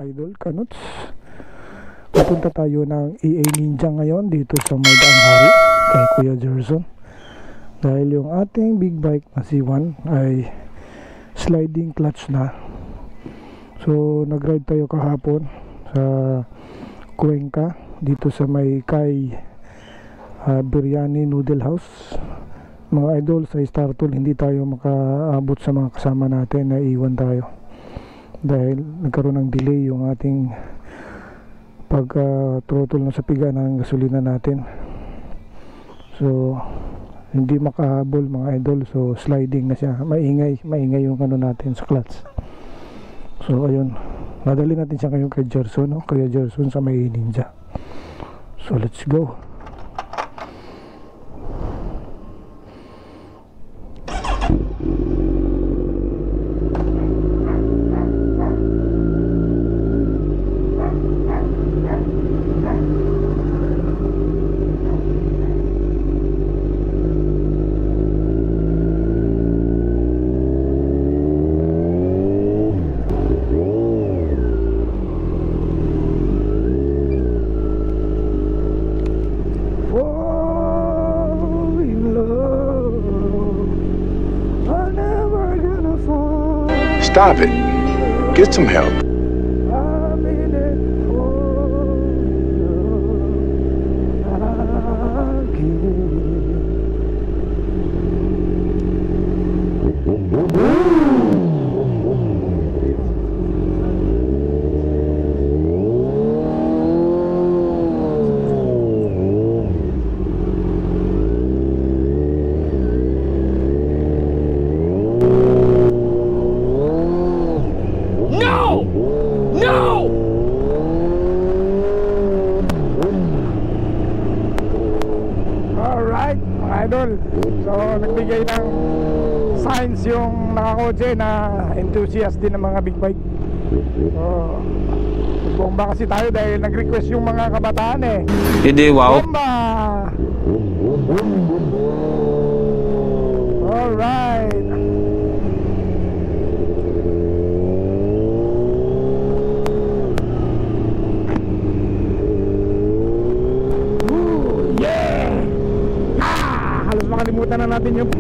idol kanuts. Pupunta tayo ng EA Ninja ngayon dito sa Maidaang Hari kay Kuya Gerson. Dahil yung ating big bike na C1 ay sliding clutch na. So nag-ride tayo kahapon sa Cuenca dito sa may kay Biryani Noodle House. Mga idol, sa Startool hindi tayo makaabot sa mga kasama natin, na iwan tayo dahil nagkaroon ng delay yung ating pag throttle na sa piga ng gasolina natin. So hindi makahabol mga idol, so sliding na siya, maingay yung ano natin sa clutch. So ayun, nadali natin siya ngayon kay Gerson, no? Kaya Gerson sa may Ninja. So let's go. Stop it. Get some help. Idol, so nagbigay ng signs yung nakakotse na enthusiast din ng mga big bike. So bomba kasi tayo dahil nag-request yung mga kabataan eh. Hindi, wow. Bomba! Alright. Makalimutan na natin yung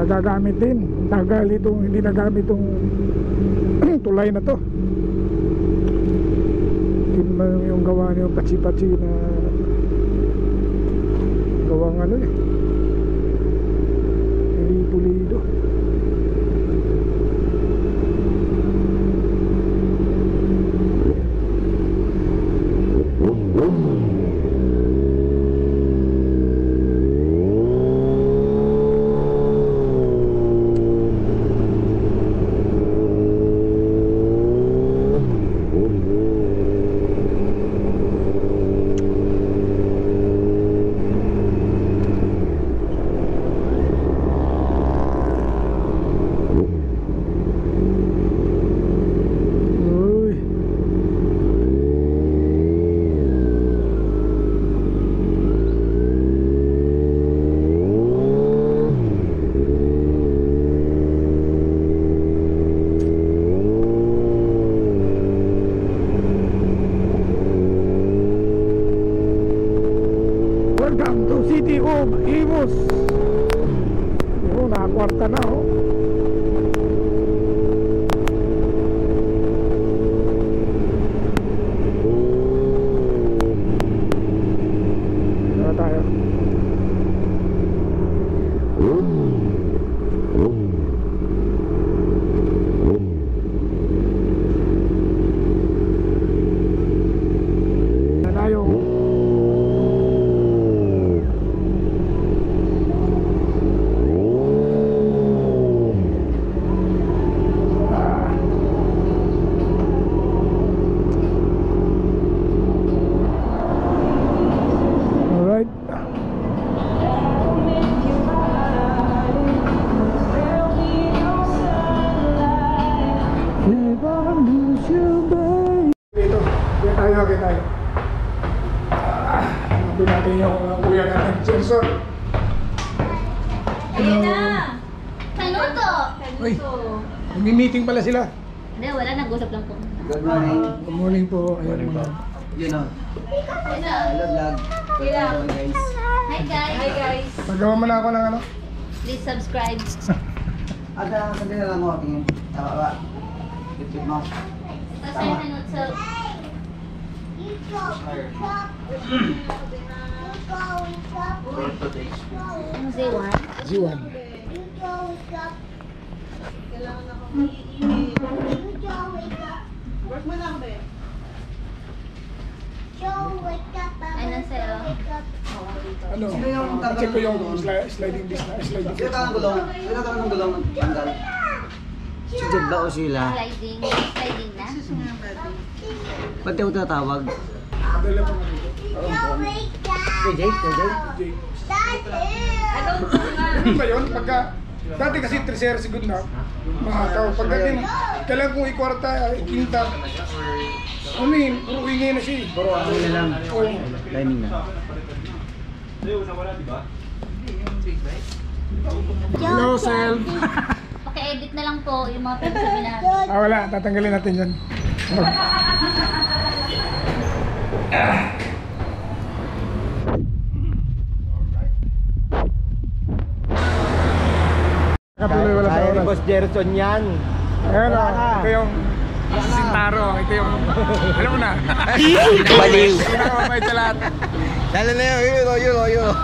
gagamit din, tagal itong hindi nagamit itong tulay na to. Yung gawa niyo patsi-patsi na gawang ano eh, pulido. Welcome to City of Imus. Nakakwarta na oh. Saan tayo? Okay tayo. Hanapin natin yung kuya natin, Gerson. Ayun na! Kanuto! Uy, nag-meeting pala sila. Hindi, wala. Nag-usap lang po. Good morning. Good morning po. Ayun po. You know, Hello! hello vlog. Good morning guys. Hi guys! Hi guys! Magawa mo na ako ng ano? Please subscribe. Ada, sandali lang mo. Tingin. Tawa. YouTube mo. Kasi kanuto. Ano say one? Ziwan. Ano sa'yo? Ano? Sino yung tatanong Check ko yung doon? sliding disc na. Sliding Sino disc. ka ng gulong? Sino ka ng gulong? Tanggal. Si Jed ba o sila? Sliding. Sliding na? Ba't di ako tatawag? Padala po na dito. Kay Jade? Kay Jade? Ano ba yun? Pagka, dati kasi 3 sigod na, mahataw. Pagdating, kailangan kong ikwarta, ikinta. Ano yun? Puro ingay na siya eh. Puro ano na lang. Oo. Timing na. Hello, Sel. Paki-edit na lang po yung mga pinagsabi natin. Wala. Tatanggalin natin yan. Kapatuloy wala sa Kaya ni oras. Boss Gerson yan. Ayan o, ito yung Sintaro. Ito yung, alam mo na. Baliw. Pinakamabait sa lahat. Lalo na yun.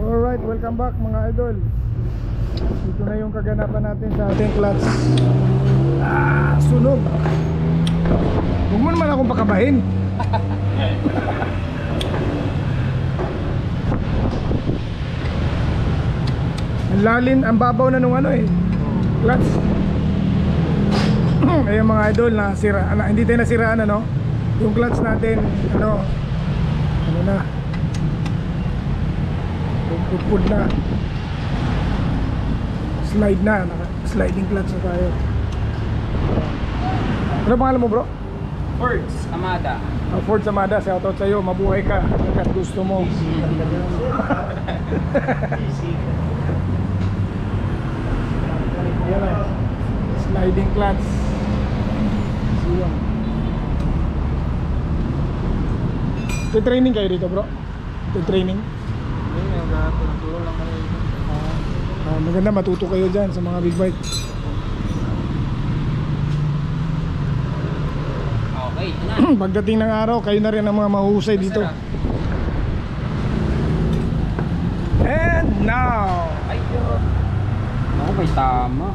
Alright, welcome back mga idol. Ito na yung kaganapan natin sa ating clutch. Sunog. Huwag mo naman akong pakabahin. Ang lalim, ang babaw na nung ano eh. Clutch. Ayun mga idol, hindi tayo nasiraan ano. Yung clutch natin, ano na. Pupud na. Slide na, sliding clutch na tayo. Ano pangalan mo bro? Fords, Amada. Ford Samada, shoutout sa'yo, mabuhay ka hanggat gusto mo. Yan na, sliding clutch. Siya. Training kayo dito bro? Training? Maganda matuto kayo dyan sa mga big bike. Okay, ito na. Pagdating ng araw, kayo na rin ang mga mahusay dito. And now, Ay, ako may tama.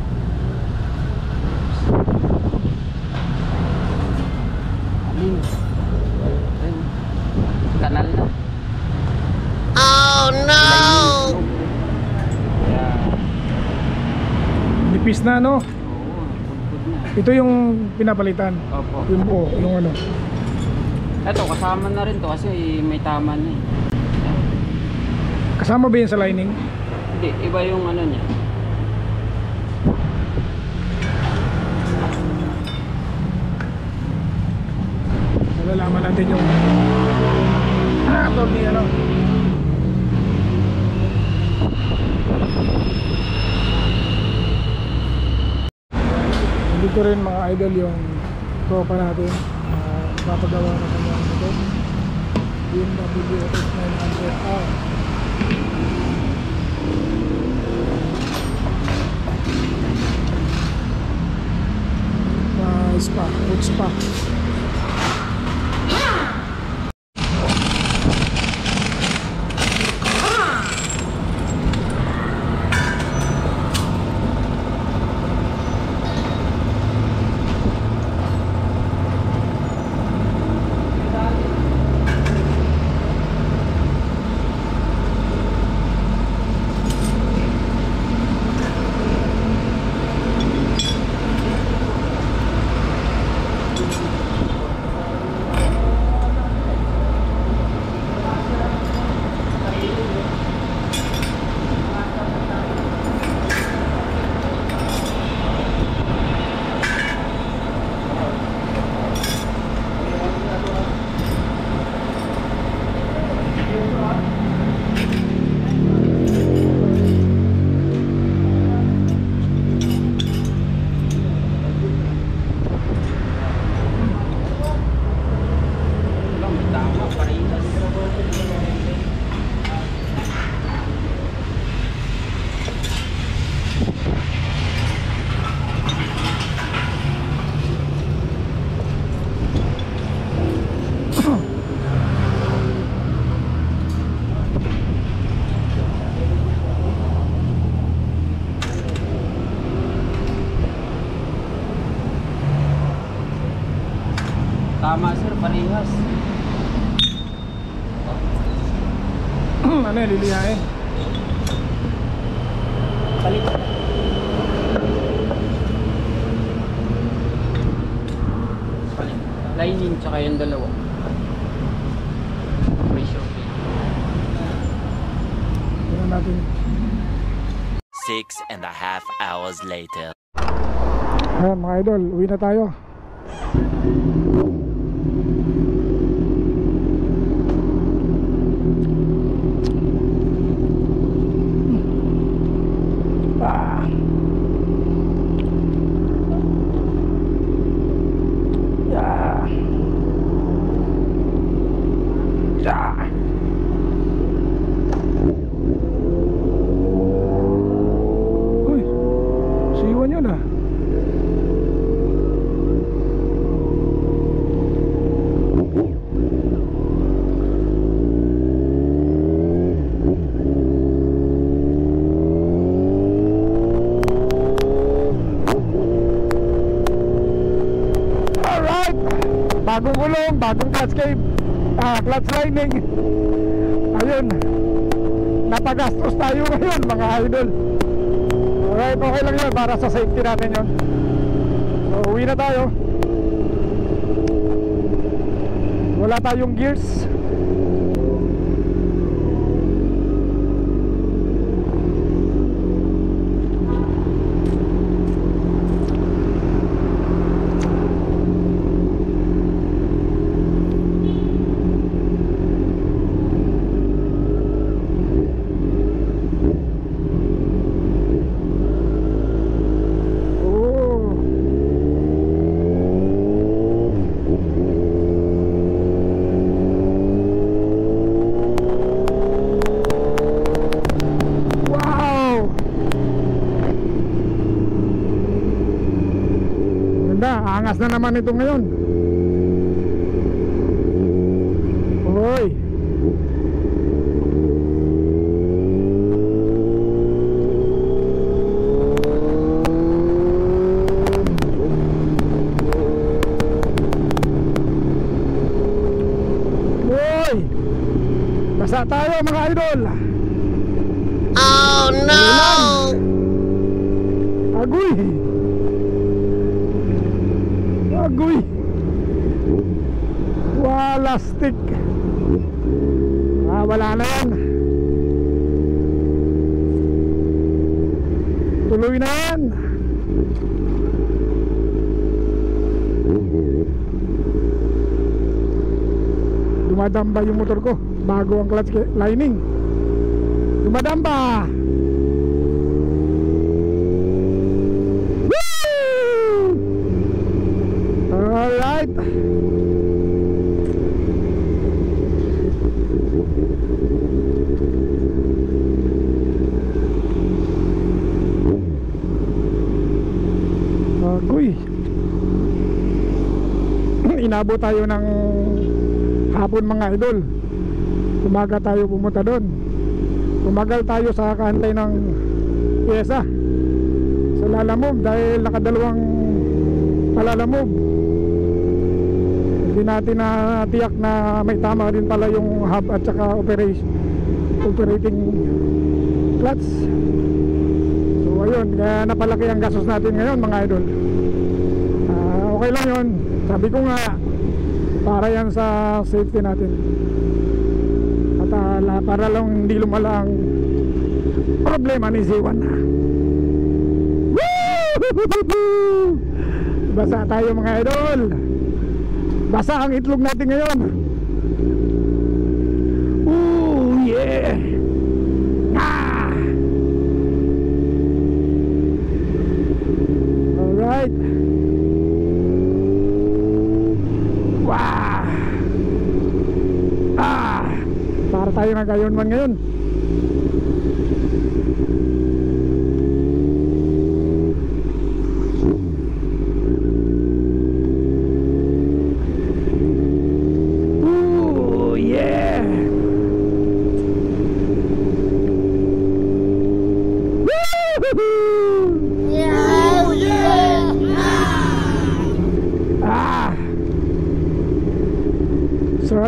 Alin? Ayun. Kanal na. Oh no! nipis na no? Oo, pudpud na. Ito yung pinapalitan. Opo. Yung buo, yung ano. Ito, kasama na rin to kasi may tama na eh. Kasama ba yun sa lining? Hindi, iba yung ano niya. Malalaman natin yung ni ano. Dito rin mga idol yung tropa natin papagawa na kanyang ito BMW X900R. Spa, food spa. Tama sir, parehas. Ano yung lilihain? Balik. Lining tsaka yung dalawa. Pressure plate. Tignan natin. 6.5 hours later. Ayan mga idol, uwi na tayo. Ah. Yeah. Yeah. Uy, siwan yun ah. Alright, bagong gulong, bagong clutch clutch lining. Ayun, napagastos tayo ngayon mga idol. Alright, okay lang yun para sa safety natin yun. So uwi na tayo. Wala tayong gears. Angas na naman ito ngayon. Hoy. Hoy. Basa tayo mga idol. Oh no! Agoy. Agoy. Wala stick. Wala na yan. Tuloy na yan. Dumadamba yung motor ko bago ang clutch lining. Dumadamba. Alright. Agoy. Inabot tayo ng hapon mga idol. Umaga tayo pumunta doon. Tumagal tayo sa kaantay ng pyesa sa Lalamove dahil nakadalawang palalamove. Hindi natin natiyak na may tama din pala yung hub at saka operating clutch. So ayun, kaya napalaki ang gastos natin ngayon mga idol. Okay lang yun. Sabi ko nga, para yan sa safety natin. At para lang hindi lumala ang problema ni Z1. Basa tayo mga idol. Basa ang itlog natin ngayon. Ooh yeah. Alright. Wow. Para tayo nagayon man ngayon. Ooh yeah.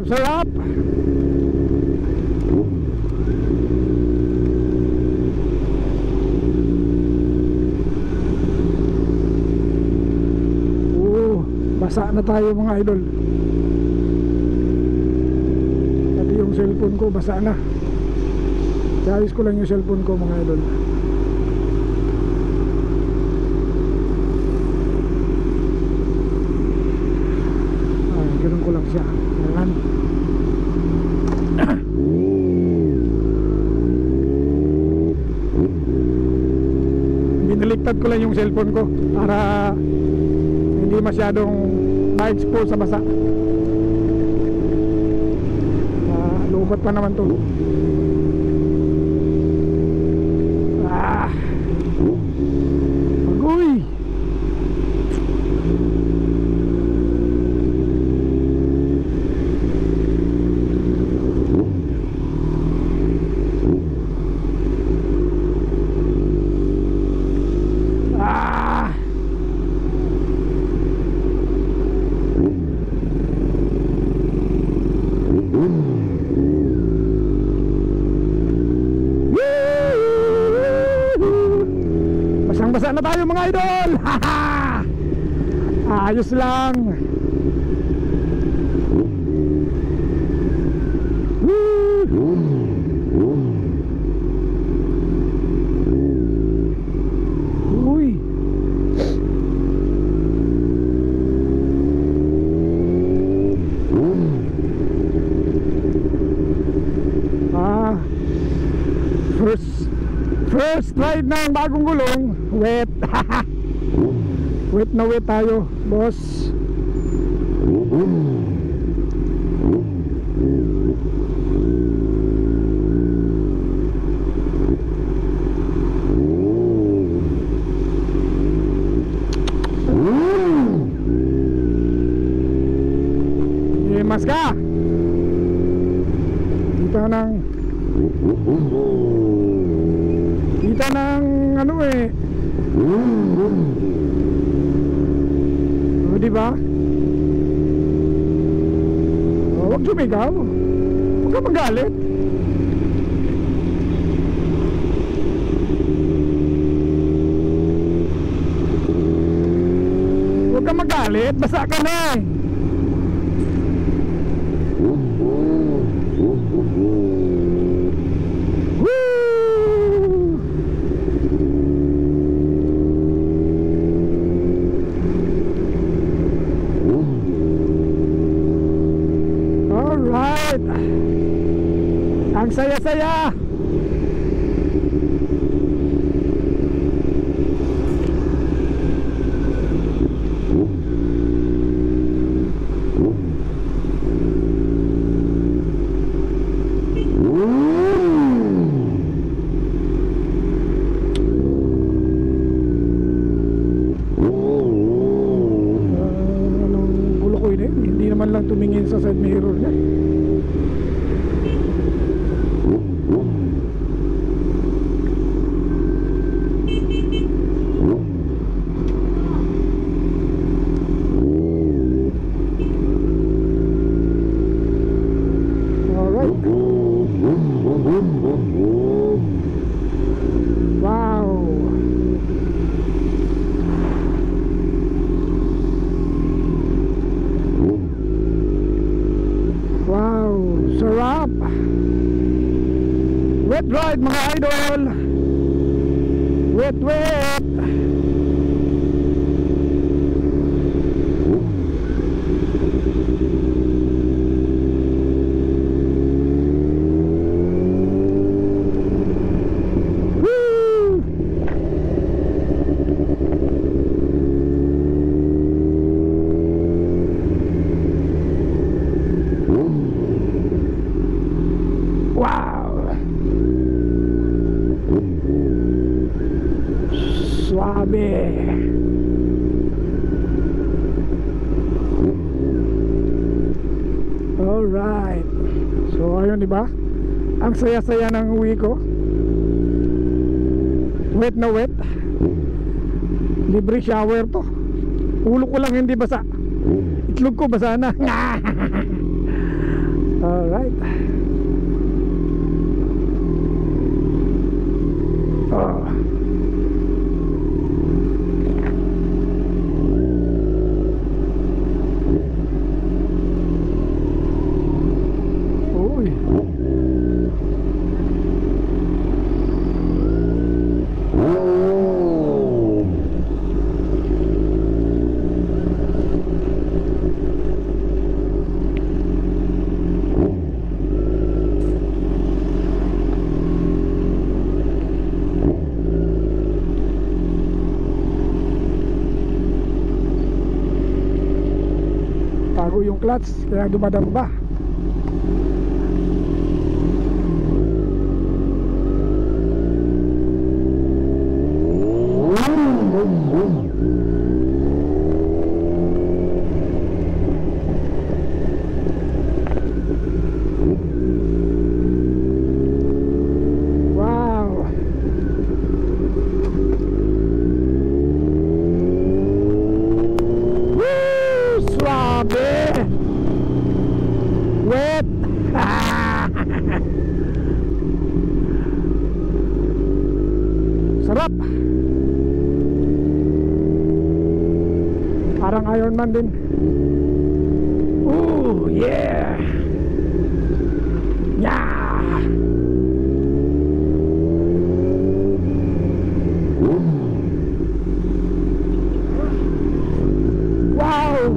Sarap, sarap. Basa na tayo mga idol. Pati yung cellphone ko basa na. Ayos ko lang yung cellphone ko mga idol. Ganun ko lang siya. Ayan. Binaliktad ko lang yung cellphone ko para hindi masyadong ma-expose sa basa. Lubat pa naman to. Agoy. Basang-basa na tayo mga idol. Ayos lang. Uy. First ride ng bagong gulong, wet. Wet na wet tayo, boss. Mas ka. Kita ng ano eh. O, diba? O, huwag sumigaw. Huwag ka magalit. Huwag ka magalit. Basa ka na eh. Ang saya-saya. Anong gulo ko yun eh. Hindi naman lang tumingin sa side mirror niya. Wet ride mga idol. Wet wet. Suabe. Alright. So ayun diba? Ang saya-saya ng uwi ko. Wet na wet. Libre shower to. Ulo ko lang hindi basa. Itlog ko basa na. Alright. Oh. Uy. Bago yung clutch kaya dumadamba. Wow. Woo! Swabe! Wet! Sarap! Parang Iron Man din. Ooh, yeah! Yeah! Wow!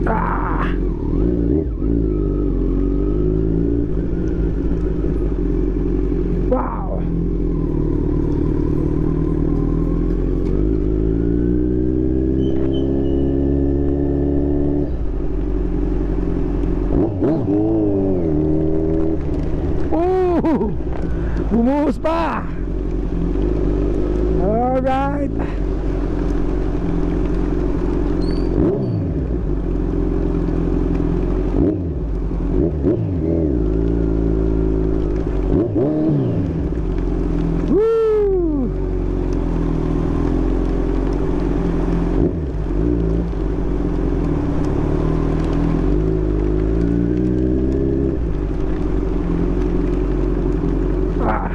Ah! Wow! Bumuhos pa. Alright. Woo! Ah.